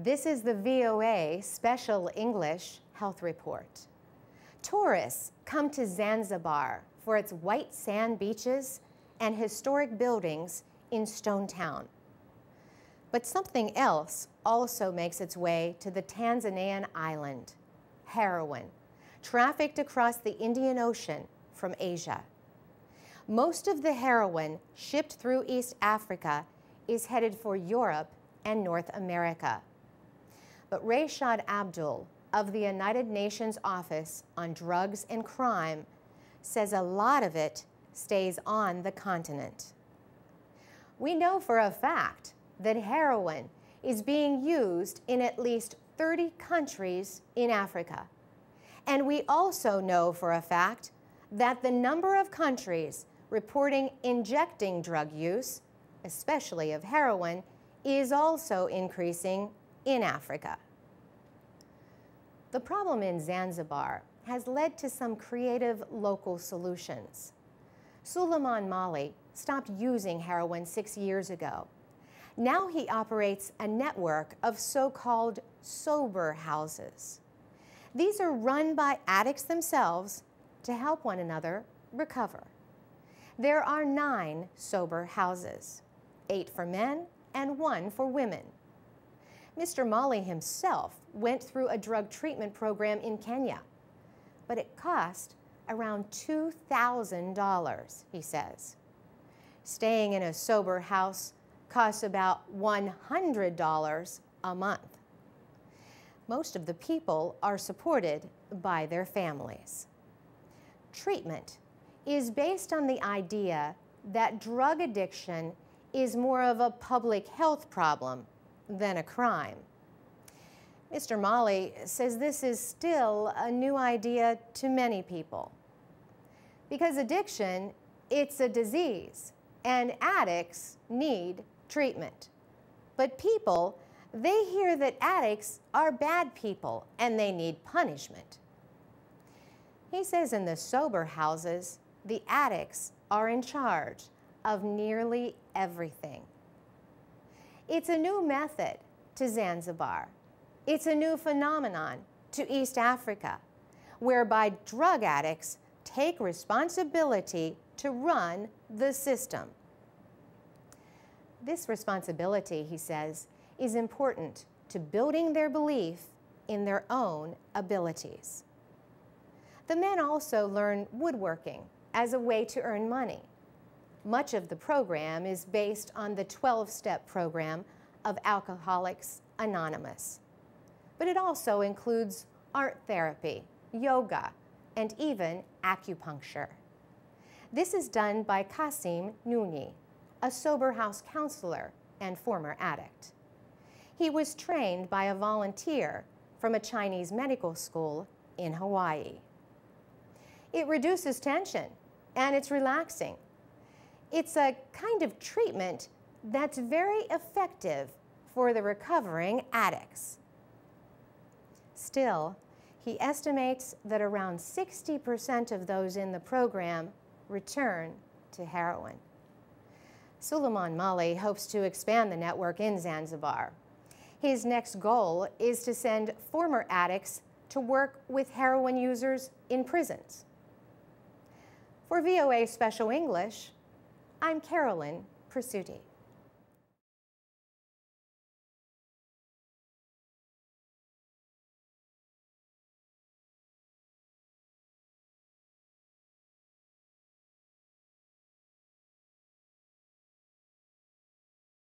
This is the VOA Special English Health Report. Tourists come to Zanzibar for its white sand beaches and historic buildings in Stone Town. But something else also makes its way to the Tanzanian island: heroin, trafficked across the Indian Ocean from Asia. Most of the heroin shipped through East Africa is headed for Europe and North America. But Reychad Abdool of the United Nations Office on Drugs and Crime says a lot of it stays on the continent. We know for a fact that heroin is being used in at least 30 countries in Africa. And we also know for a fact that the number of countries reporting injecting drug use, especially of heroin, is also increasing in Africa. The problem in Zanzibar has led to some creative local solutions. Suleiman Mauly stopped using heroin 6 years ago. Now he operates a network of so-called sober houses. These are run by addicts themselves to help one another recover. There are 9 sober houses, 8 for men and 1 for women. Mr. Mauly himself went through a drug treatment program in Kenya, but it cost around $2,000, he says. Staying in a sober house costs about $100 a month. Most of the people are supported by their families. Treatment is based on the idea that drug addiction is more of a public health problem than a crime. Mr. Mauly says this is still a new idea to many people. Because addiction, it's a disease, and addicts need treatment. But people, they hear that addicts are bad people and they need punishment. He says in the sober houses, the addicts are in charge of nearly everything. It's a new method to Zanzibar. It's a new phenomenon to East Africa, whereby drug addicts take responsibility to run the system. This responsibility, he says, is important to building their belief in their own abilities. The men also learn woodworking as a way to earn money. Much of the program is based on the 12-step program of Alcoholics Anonymous. But it also includes art therapy, yoga, and even acupuncture. This is done by Kasim Nouni, a sober house counselor and former addict. He was trained by a volunteer from a Chinese medical school in Hawaii. It reduces tension and it's relaxing. It's a kind of treatment that's very effective for the recovering addicts. Still, he estimates that around 60% of those in the program return to heroin. Suleiman Mauly hopes to expand the network in Zanzibar. His next goal is to send former addicts to work with heroin users in prisons. For VOA Special English, I'm Carolyn Presutti.